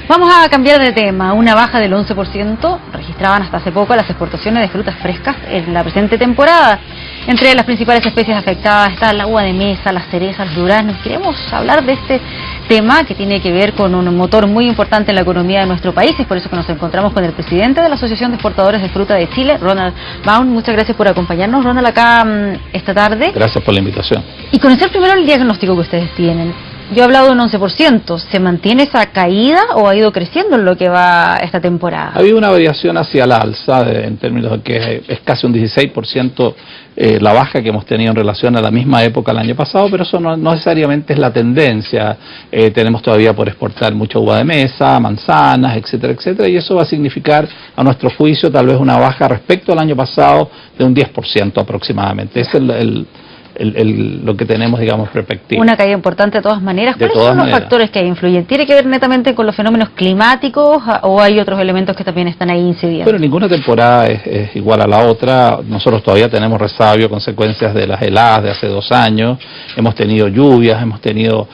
Vamos a cambiar de tema. Una baja del 11% registraban hasta hace poco las exportaciones de frutas frescas en la presente temporada. Entre las principales especies afectadas está la uva de mesa, las cerezas, los duraznos. Queremos hablar de este tema que tiene que ver con un motor muy importante en la economía de nuestro país. Es por eso que nos encontramos con el presidente de la Asociación de Exportadores de Fruta de Chile, Ronald Baum. Muchas gracias por acompañarnos, Ronald, acá esta tarde. Gracias por la invitación. Y conocer primero el diagnóstico que ustedes tienen. Yo he hablado de un 11%. ¿Se mantiene esa caída o ha ido creciendo en lo que va esta temporada? Ha habido una variación hacia la alza en términos de que es casi un 16% la baja que hemos tenido en relación a la misma época el año pasado, pero eso no necesariamente es la tendencia. Tenemos todavía por exportar mucha uva de mesa, manzanas, etcétera, etcétera, y eso va a significar, a nuestro juicio, tal vez una baja respecto al año pasado de un 10% aproximadamente. Es lo que tenemos, digamos, perspectiva. Una caída importante de todas maneras. ¿Cuáles son los factores que influyen? ¿Tiene que ver netamente con los fenómenos climáticos o hay otros elementos que también están ahí incidiendo? Bueno, ninguna temporada es igual a la otra. Nosotros todavía tenemos resabio, consecuencias de las heladas de hace 2 años. Hemos tenido lluvias, hemos tenido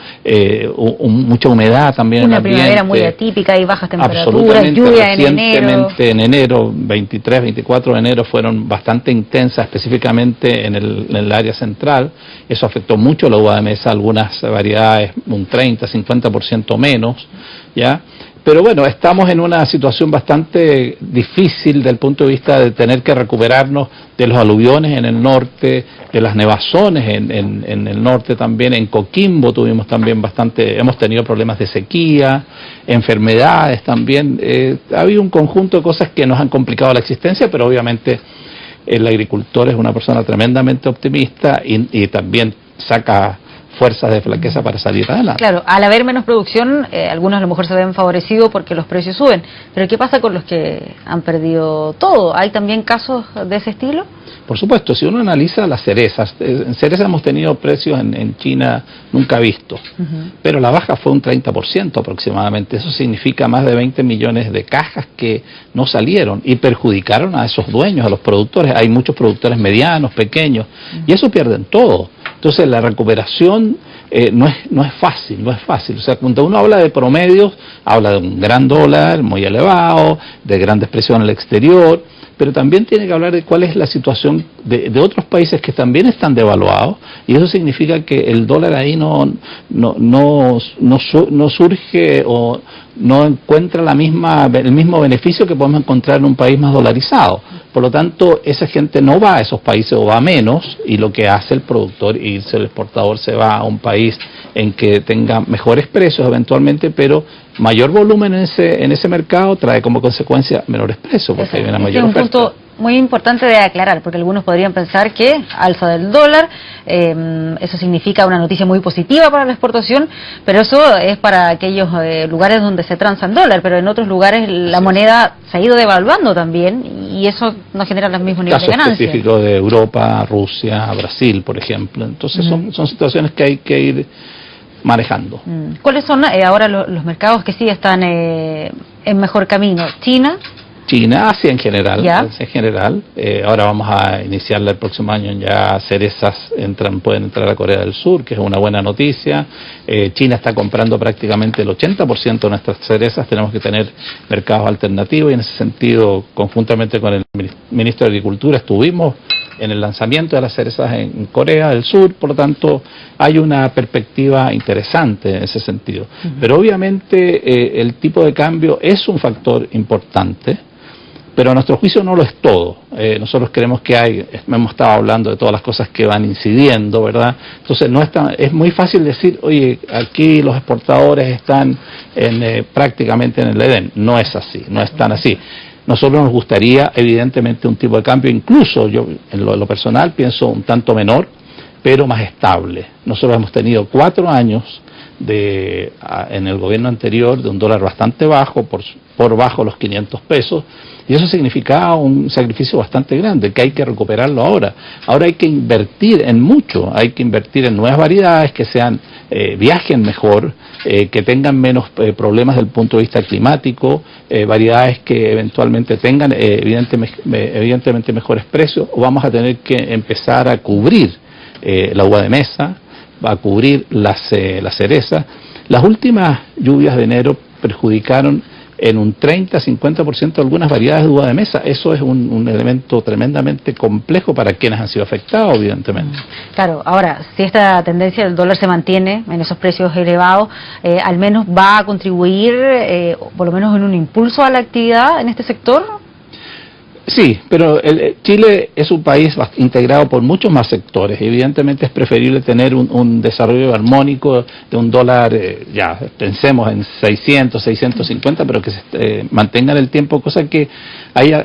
mucha humedad también en el ambiente. Una primavera muy atípica y bajas temperaturas, lluvia en enero. Recientemente en enero, 23, 24 de enero, fueron bastante intensas, específicamente en el área central. Eso afectó mucho la uva de mesa, algunas variedades un 30, 50% menos, ¿ya? Pero bueno, estamos en una situación bastante difícil desde el punto de vista de tener que recuperarnos de los aluviones en el norte, de las nevazones en el norte también. En Coquimbo tuvimos también hemos tenido problemas de sequía, enfermedades también. Ha habido un conjunto de cosas que nos han complicado la existencia, pero obviamente el agricultor es una persona tremendamente optimista y también saca fuerzas de flaqueza para salir adelante. Claro, al haber menos producción, algunos a lo mejor se ven favorecidos porque los precios suben. Pero ¿qué pasa con los que han perdido todo? ¿Hay también casos de ese estilo? Por supuesto, si uno analiza las cerezas, en cerezas hemos tenido precios en China nunca vistos, pero la baja fue un 30% aproximadamente. Eso significa más de 20 millones de cajas que no salieron y perjudicaron a esos dueños, a los productores. Hay muchos productores medianos, pequeños, y eso pierden todo. Entonces la recuperación no es fácil. O sea, cuando uno habla de promedios, habla de un gran dólar muy elevado, de grandes precios en el exterior, pero también tiene que hablar de cuál es la situación de otros países que también están devaluados, y eso significa que el dólar ahí no surge o no encuentra el mismo beneficio que podemos encontrar en un país más dolarizado. Por lo tanto, esa gente no va a esos países o va menos, y lo que hace el productor y el exportador se va a un país en que tenga mejores precios eventualmente, pero mayor volumen en ese mercado trae como consecuencia menores precios, porque hay una mayor oferta. Es un punto muy importante de aclarar, porque algunos podrían pensar que alza del dólar, eso significa una noticia muy positiva para la exportación, pero eso es para aquellos lugares donde se transa en dólar, pero en otros lugares la moneda se ha ido devaluando también, y eso no genera los mismos niveles de ganancia. Caso específico de Europa, Rusia, Brasil, por ejemplo. Entonces son situaciones que hay que ir manejando. ¿Cuáles son ahora los mercados que sí están en mejor camino? China, Asia en general. Ahora vamos a iniciarla el próximo año, ya cerezas pueden entrar a Corea del Sur, que es una buena noticia. China está comprando prácticamente el 80% de nuestras cerezas. Tenemos que tener mercados alternativos, y en ese sentido, conjuntamente con el ministro de Agricultura, estuvimos en el lanzamiento de las cerezas en Corea del Sur. Por lo tanto, hay una perspectiva interesante en ese sentido. Pero obviamente el tipo de cambio es un factor importante, pero a nuestro juicio no lo es todo. Nosotros creemos que hemos estado hablando de todas las cosas que van incidiendo, ¿verdad? Entonces es muy fácil decir, oye, aquí los exportadores están prácticamente en el Edén. No es así, no es tan así. Nosotros nos gustaría, evidentemente, un tipo de cambio, incluso yo en lo personal pienso un tanto menor, pero más estable. Nosotros hemos tenido 4 años en el gobierno anterior de un dólar bastante bajo, por bajo los 500 pesos, y eso significaba un sacrificio bastante grande, que hay que recuperarlo ahora. Ahora hay que invertir en mucho, hay que invertir en nuevas variedades que viajen mejor, que tengan menos problemas desde el punto de vista climático, variedades que eventualmente tengan evidentemente mejores precios, o vamos a tener que empezar a cubrir la uva de mesa, va a cubrir las cerezas. Las últimas lluvias de enero perjudicaron en un 30-50% algunas variedades de uva de mesa. Eso es un elemento tremendamente complejo para quienes han sido afectados, evidentemente. Claro, ahora, si esta tendencia del dólar se mantiene en esos precios elevados, al menos va a contribuir, por lo menos en un impulso a la actividad en este sector. Sí, pero Chile es un país integrado por muchos más sectores. Evidentemente es preferible tener un desarrollo armónico de un dólar, ya pensemos en 600, 650, pero que se mantenga en el tiempo, cosa que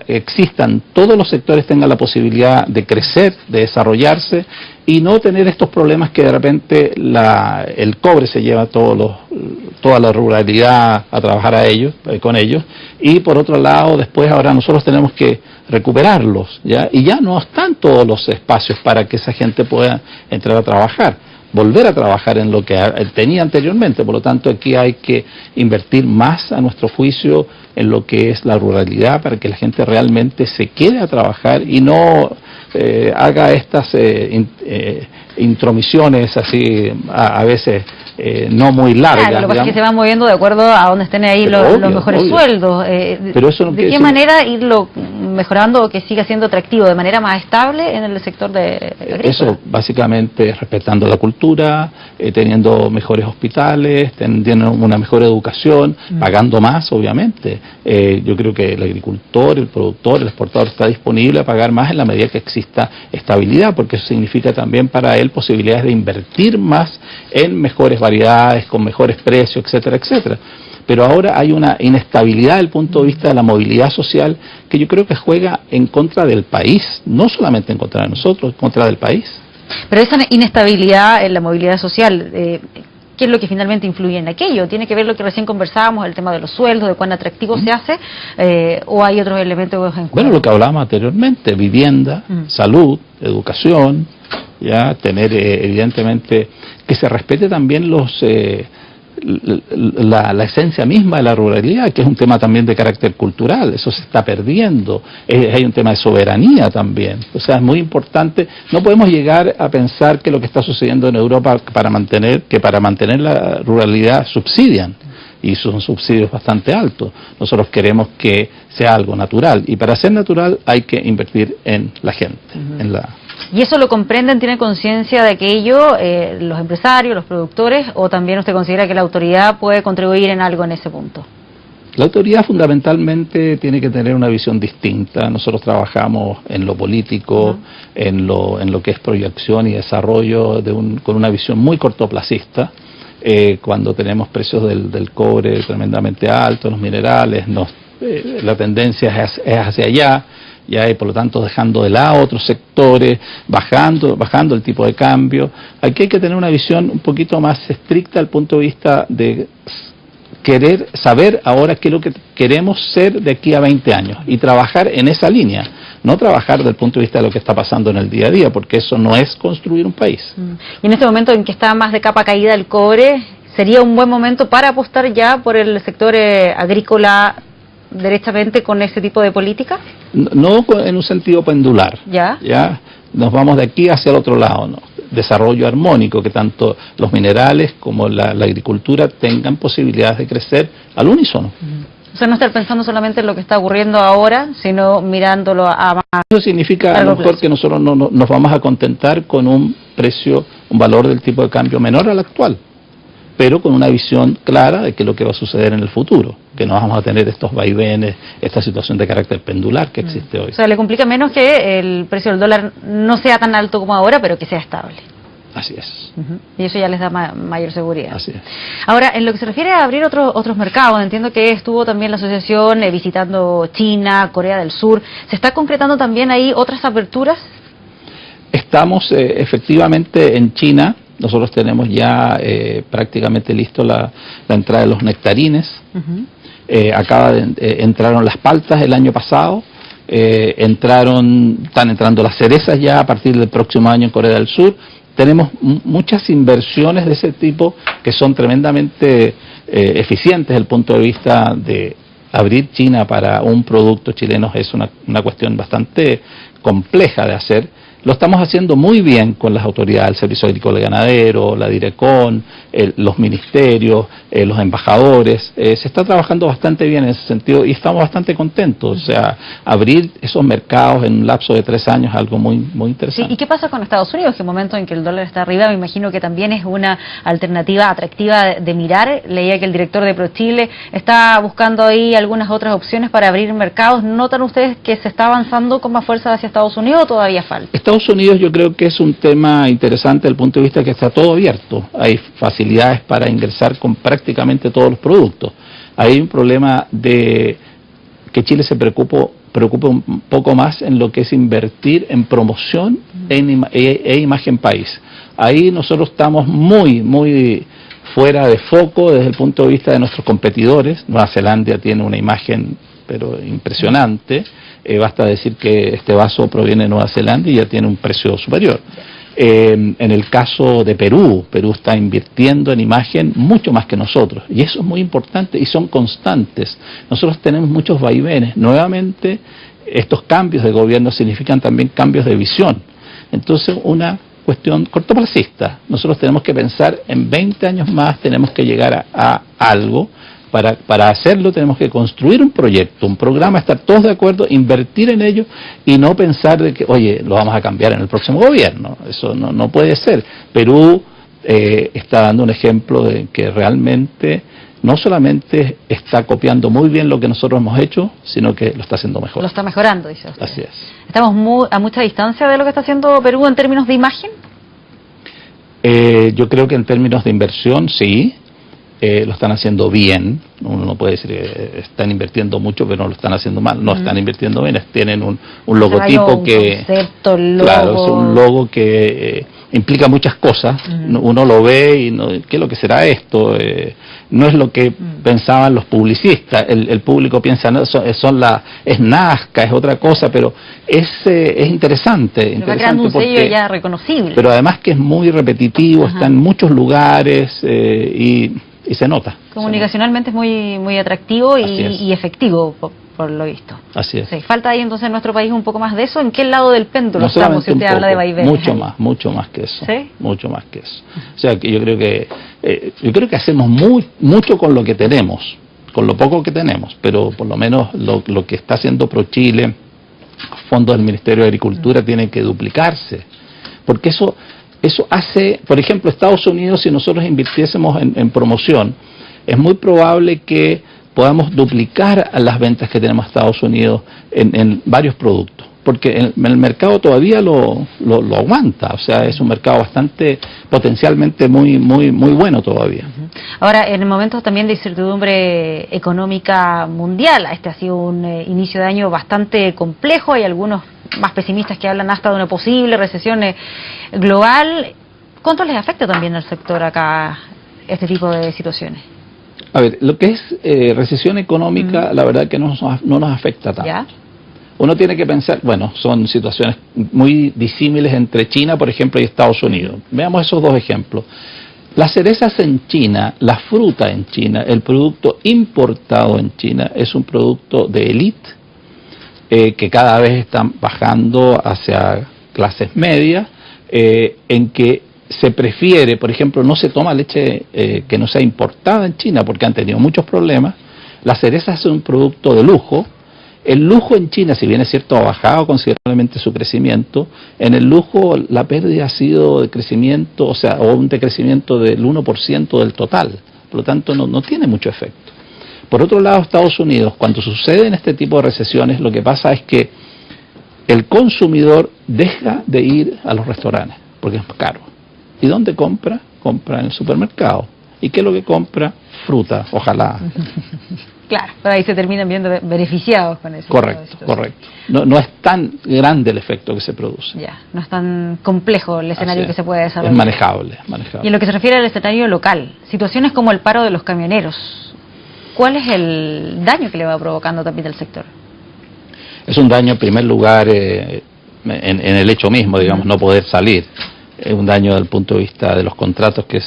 existan, todos los sectores tengan la posibilidad de crecer, de desarrollarse y no tener estos problemas que de repente el cobre se lleva toda la ruralidad a trabajar con ellos, y por otro lado después ahora nosotros tenemos que recuperarlos, ¿ya? Y ya no están todos los espacios para que esa gente pueda entrar a trabajar, volver a trabajar en lo que tenía anteriormente. Por lo tanto, aquí hay que invertir más, a nuestro juicio, en lo que es la ruralidad, para que la gente realmente se quede a trabajar y no haga estas intromisiones así a veces no muy largas. Claro, lo que pasa es que se van moviendo de acuerdo a donde estén ahí los mejores sueldos. Pero eso no, ¿de qué manera irlo mejorando o que siga siendo atractivo de manera más estable en el sector agrícola? Eso básicamente respetando la cultura, teniendo mejores hospitales, teniendo una mejor educación, pagando más, obviamente. Yo creo que el agricultor, el productor, el exportador está disponible a pagar más en la medida que exista estabilidad, porque eso significa también para él posibilidades de invertir más en mejores variedades, con mejores precios, etcétera, etcétera. Pero ahora hay una inestabilidad desde el punto de vista de la movilidad social que yo creo que juega en contra del país, no solamente en contra de nosotros, en contra del país. Pero esa inestabilidad en la movilidad social, ¿qué es lo que finalmente influye en aquello? ¿Tiene que ver lo que recién conversábamos, el tema de los sueldos, de cuán atractivo se hace, o hay otros elementos en juego? Bueno, lo que hablábamos anteriormente, vivienda, salud, educación, ya tener evidentemente que se respete también la esencia misma de la ruralidad, que es un tema también de carácter cultural. Eso se está perdiendo. Hay un tema de soberanía también. O sea, es muy importante. No podemos llegar a pensar que lo que está sucediendo en Europa para mantener la ruralidad subsidian, y son subsidios bastante altos. Nosotros queremos que sea algo natural, y para ser natural hay que invertir en la gente, ¿Y eso lo comprenden, tienen conciencia de aquello los empresarios, los productores, o también usted considera que la autoridad puede contribuir en algo en ese punto? La autoridad fundamentalmente tiene que tener una visión distinta. Nosotros trabajamos en lo político, en lo que es proyección y desarrollo con una visión muy cortoplacista. Cuando tenemos precios del cobre tremendamente altos, los minerales, la tendencia es hacia allá. Ya, y por lo tanto dejando de lado otros sectores, bajando el tipo de cambio. Aquí hay que tener una visión un poquito más estricta desde el punto de vista de querer saber ahora qué es lo que queremos ser de aquí a 20 años y trabajar en esa línea, no trabajar desde el punto de vista de lo que está pasando en el día a día, porque eso no es construir un país. Y en este momento en que está más de capa caída el cobre, ¿sería un buen momento para apostar ya por el sector agrícola derechamente con ese tipo de política? No en un sentido pendular. ¿Ya? Nos vamos de aquí hacia el otro lado, ¿no? Desarrollo armónico, que tanto los minerales como la agricultura tengan posibilidades de crecer al unísono. O sea, no estar pensando solamente en lo que está ocurriendo ahora, sino mirándolo a más. Eso significa a lo mejor que nosotros no nos vamos a contentar con un valor del tipo de cambio menor al actual, pero con una visión clara de qué es lo que va a suceder en el futuro, que no vamos a tener estos vaivenes, esta situación de carácter pendular que existe hoy. O sea, le complica menos que el precio del dólar no sea tan alto como ahora, pero que sea estable. Así es. Y eso ya les da mayor seguridad. Así es. Ahora, en lo que se refiere a abrir otros mercados, entiendo que estuvo también la asociación visitando China, Corea del Sur. ¿Se está concretando también ahí otras aperturas? Estamos efectivamente en China. Nosotros tenemos ya prácticamente listo la entrada de los nectarines. Entraron las paltas el año pasado. Están entrando las cerezas ya a partir del próximo año en Corea del Sur. Tenemos muchas inversiones de ese tipo que son tremendamente eficientes desde el punto de vista de abrir China para un producto chileno. Es una cuestión bastante compleja de hacer. Lo estamos haciendo muy bien con las autoridades, el Servicio Agrícola y Ganadero, la Direcon, los ministerios, los embajadores. Se está trabajando bastante bien en ese sentido y estamos bastante contentos. O sea, abrir esos mercados en un lapso de 3 años es algo muy interesante. Sí, ¿y qué pasa con Estados Unidos? Que en el momento en que el dólar está arriba, me imagino que también es una alternativa atractiva de mirar. Leía que el director de ProChile está buscando ahí algunas otras opciones para abrir mercados. ¿Notan ustedes que se está avanzando con más fuerza hacia Estados Unidos o todavía falta? Estados Unidos yo creo que es un tema interesante desde el punto de vista que está todo abierto. Hay facilidades para ingresar con prácticamente todos los productos. Hay un problema de que Chile se preocupa un poco más en lo que es invertir en promoción e imagen país. Ahí nosotros estamos muy fuera de foco desde el punto de vista de nuestros competidores. Nueva Zelanda tiene una imagen pero impresionante. Basta decir que este vaso proviene de Nueva Zelanda y ya tiene un precio superior. En el caso de Perú está invirtiendo en imagen mucho más que nosotros, y eso es muy importante y son constantes. Nosotros tenemos muchos vaivenes. Nuevamente, estos cambios de gobierno significan también cambios de visión. Entonces, una cuestión cortoplacista. Nosotros tenemos que pensar en 20 años más, tenemos que llegar a algo. Para hacerlo tenemos que construir un proyecto, un programa, estar todos de acuerdo, invertir en ello y no pensar de que, oye, lo vamos a cambiar en el próximo gobierno. Eso no puede ser. Perú está dando un ejemplo de que realmente no solamente está copiando muy bien lo que nosotros hemos hecho, sino que lo está haciendo mejor. Lo está mejorando, dice usted. Así es. ¿Estamos a mucha distancia de lo que está haciendo Perú en términos de imagen? Yo creo que en términos de inversión, sí. Lo están haciendo bien. Uno no puede decir que están invirtiendo mucho, pero no lo están haciendo mal. No están invirtiendo bien. Tienen un logotipo que... concepto, logo. Claro, es un logo que implica muchas cosas. Uno lo ve y no, ¿qué es lo que será esto? No es lo que pensaban los publicistas. El público piensa, no, es Nazca, es otra cosa, pero es interesante. Va creando un sello ya reconocible. Pero además que es muy repetitivo, está en muchos lugares y se nota. Comunicacionalmente es muy atractivo y efectivo, por lo visto. Así es. Sí, falta ahí entonces en nuestro país un poco más de eso. ¿En qué lado del péndulo estamos si usted habla de vaivenes? Mucho más que eso. ¿Sí? Mucho más que eso. O sea, que yo creo que hacemos mucho con lo que tenemos, con lo poco que tenemos, pero por lo menos lo que está haciendo ProChile, fondos del Ministerio de Agricultura, tiene que duplicarse, porque eso hace, por ejemplo, Estados Unidos, si nosotros invirtiésemos en promoción, es muy probable que podamos duplicar las ventas que tenemos a Estados Unidos en varios productos, porque el mercado todavía lo aguanta. O sea, es un mercado bastante, potencialmente muy bueno todavía. Ahora, en momentos también de incertidumbre económica mundial, este ha sido un inicio de año bastante complejo. Hay algunos más pesimistas que hablan hasta de una posible recesión global. ¿Cuánto les afecta también al sector acá este tipo de situaciones? A ver, lo que es recesión económica, la verdad que no nos afecta tanto. ¿Ya? Uno tiene que pensar, bueno, son situaciones muy disímiles entre China, por ejemplo, y Estados Unidos. Veamos esos dos ejemplos. Las cerezas en China, la fruta en China, el producto importado en China es un producto de élite que cada vez están bajando hacia clases medias, en que se prefiere, por ejemplo, no se toma leche que no sea importada en China porque han tenido muchos problemas. Las cerezas son un producto de lujo. El lujo en China, si bien es cierto, ha bajado considerablemente su crecimiento. En el lujo la pérdida ha sido de crecimiento, o un decrecimiento del 1% del total. Por lo tanto, no tiene mucho efecto. Por otro lado, Estados Unidos, cuando suceden este tipo de recesiones, lo que pasa es que el consumidor deja de ir a los restaurantes porque es más caro. ¿Y dónde compra? Compra en el supermercado. ¿Y qué es lo que compra? Fruta, ojalá. Claro, pero ahí se terminan viendo beneficiados con eso. Correcto. No es tan grande el efecto que se produce. Ya, no es tan complejo el escenario que se puede desarrollar. Es manejable. Y en lo que se refiere al escenario local, situaciones como el paro de los camioneros, ¿cuál es el daño que le va provocando también al sector? Es un daño, en primer lugar, en el hecho mismo, digamos, no poder salir. un daño desde el punto de vista de los contratos que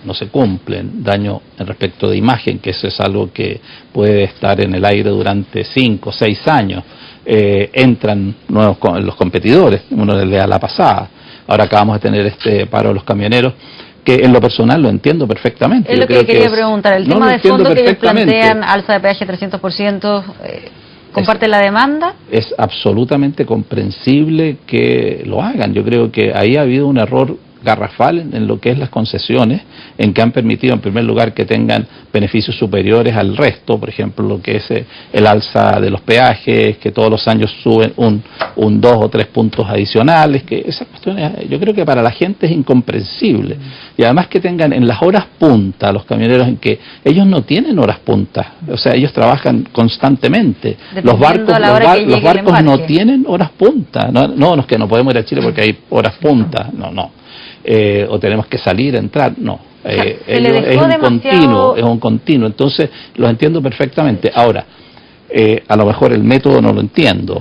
no se cumplen, daño en respecto de imagen, que eso es algo que puede estar en el aire durante 5 o 6 años. Entran los competidores, uno les lea la pasada. Ahora acabamos de tener este paro de los camioneros, que en lo personal lo entiendo perfectamente. Es lo que quería preguntar, el tema de fondo que ellos plantean, alza de peaje 300%, ¿comparte la demanda? Es absolutamente comprensible que lo hagan. Yo creo que ahí ha habido un error garrafal en lo que es las concesiones, en que han permitido en primer lugar que tengan beneficios superiores al resto, por ejemplo lo que es el alza de los peajes, que todos los años suben un 2 o 3 puntos adicionales, que esas cuestiones yo creo que para la gente es incomprensible, y además que tengan en las horas punta los camioneros, en que ellos no tienen horas puntas, o sea, ellos trabajan constantemente, los barcos no tienen horas punta, no es que no podemos ir a Chile porque hay horas punta, no. O tenemos que salir, entrar, no. Es un continuo, entonces los entiendo perfectamente. Ahora, a lo mejor el método no lo entiendo.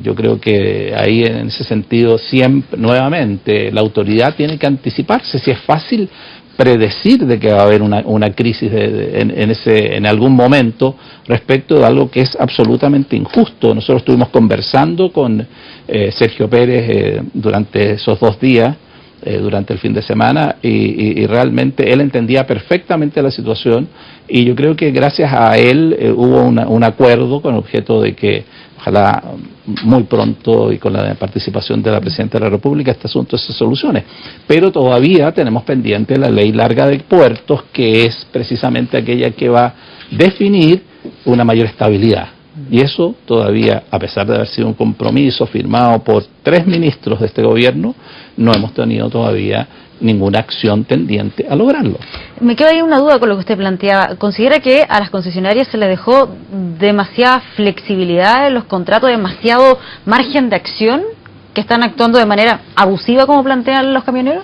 Yo creo que ahí en ese sentido siempre, nuevamente, la autoridad tiene que anticiparse. Si es fácil predecir de que va a haber una crisis en algún momento respecto de algo que es absolutamente injusto. Nosotros estuvimos conversando con Sergio Pérez durante esos 2 días, durante el fin de semana, y realmente él entendía perfectamente la situación, y yo creo que gracias a él hubo un acuerdo con el objeto de que ojalá muy pronto y con la participación de la Presidenta de la República este asunto se solucione. Pero todavía tenemos pendiente la ley larga de puertos, que es precisamente aquella que va a definir una mayor estabilidad. Y eso todavía, a pesar de haber sido un compromiso firmado por 3 ministros de este gobierno, no hemos tenido todavía ninguna acción tendiente a lograrlo. Me queda ahí una duda con lo que usted planteaba. ¿Considera que a las concesionarias se le dejó demasiada flexibilidad en los contratos, demasiado margen de acción, que están actuando de manera abusiva como plantean los camioneros?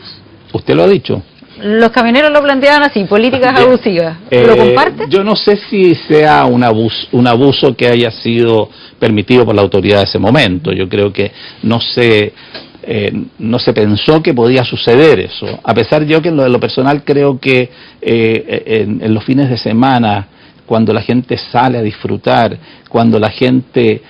¿Usted lo ha dicho? Los camioneros lo planteaban así, políticas abusivas. ¿Lo comparte? Yo no sé si sea un abuso que haya sido permitido por la autoridad de ese momento. Yo creo que no se pensó que podía suceder eso. A pesar yo que en lo personal creo que en los fines de semana, cuando la gente sale a disfrutar, cuando la gente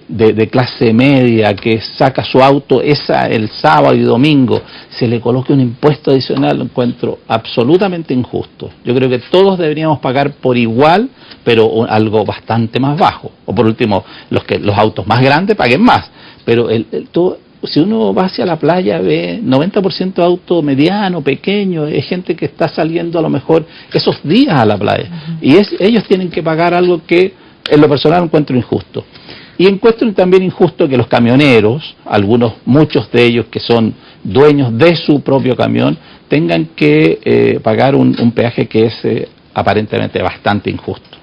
de clase media que saca su auto el sábado y domingo, se le coloque un impuesto adicional, lo encuentro absolutamente injusto. Yo creo que todos deberíamos pagar por igual, pero algo bastante más bajo. O por último, los autos más grandes paguen más. Pero si uno va hacia la playa, ve 90% auto mediano, pequeño, es gente que está saliendo a lo mejor esos días a la playa. Y ellos tienen que pagar algo que en lo personal encuentro injusto. Y encuentro también injusto que los camioneros, muchos de ellos que son dueños de su propio camión, tengan que pagar un peaje que es aparentemente bastante injusto.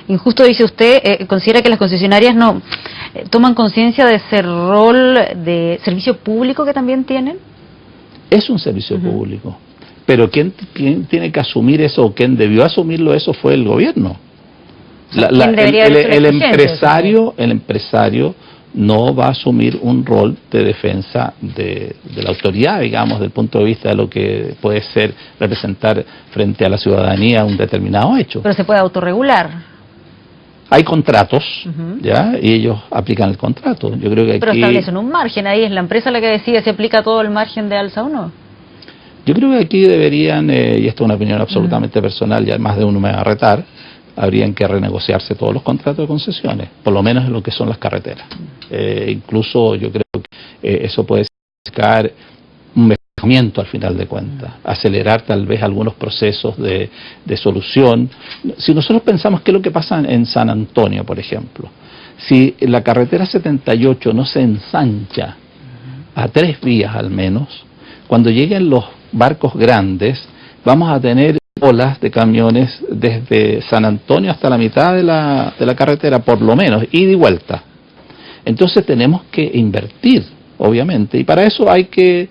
Injusto, dice usted. ¿Considera que las concesionarias no toman conciencia de ese rol de servicio público que también tienen? Es un servicio público, pero ¿quién tiene que asumir eso, o quién debió asumirlo eso fue el gobierno? El empresario no va a asumir un rol de defensa de la autoridad, digamos, desde el punto de vista de lo que puede ser representar frente a la ciudadanía un determinado hecho. Pero se puede autorregular. Hay contratos, ¿ya? Y ellos aplican el contrato. Yo creo que aquí... Pero establecen un margen, ahí es la empresa la que decide si aplica todo el margen de alza o no. Yo creo que aquí deberían, y esto es una opinión absolutamente personal, ya más de uno me va a retar, habrían que renegociarse todos los contratos de concesiones, por lo menos en lo que son las carreteras. Incluso yo creo que eso puede significar un mejoramiento al final de cuentas, acelerar tal vez algunos procesos de solución. Si nosotros pensamos qué es lo que pasa en San Antonio, por ejemplo, si la carretera 78 no se ensancha a 3 vías al menos, cuando lleguen los barcos grandes, vamos a tener olas de camiones desde San Antonio hasta la mitad de la carretera, por lo menos, ida y vuelta. Entonces tenemos que invertir. obviamente, y para eso hay que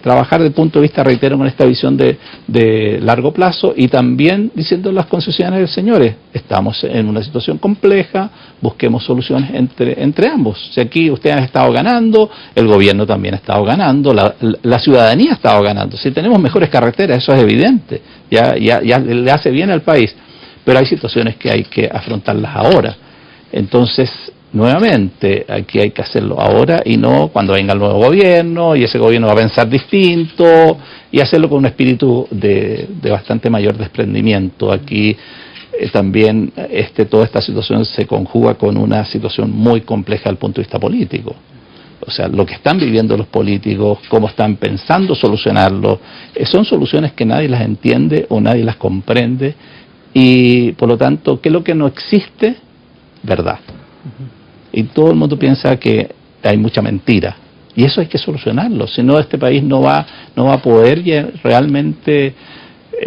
trabajar desde el punto de vista, reitero, con esta visión de largo plazo, y también diciendo a las concesionarias, señores, estamos en una situación compleja, busquemos soluciones entre ambos. Si aquí ustedes han estado ganando, el gobierno también ha estado ganando, la ciudadanía ha estado ganando. Si tenemos mejores carreteras, eso es evidente, ya le hace bien al país, pero hay situaciones que hay que afrontarlas ahora. Entonces, nuevamente, aquí hay que hacerlo ahora y no cuando venga el nuevo gobierno, y ese gobierno va a pensar distinto, y hacerlo con un espíritu de bastante mayor desprendimiento. Aquí también toda esta situación se conjuga con una situación muy compleja desde el punto de vista político. O sea, lo que están viviendo los políticos, cómo están pensando solucionarlo, son soluciones que nadie las entiende o nadie las comprende, y por lo tanto, ¿qué es lo que no existe? Verdad. Y todo el mundo piensa que hay mucha mentira, y eso hay que solucionarlo, si no este país no va a poder realmente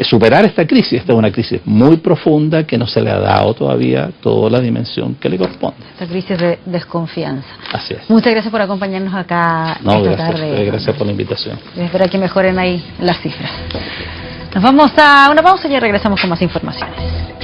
superar esta crisis. Esta es una crisis muy profunda que no se le ha dado todavía toda la dimensión que le corresponde. Esta crisis de desconfianza. Así es. Muchas gracias por acompañarnos acá esta tarde. Gracias por la invitación. Espero que mejoren ahí las cifras. Nos vamos a una pausa y ya regresamos con más informaciones.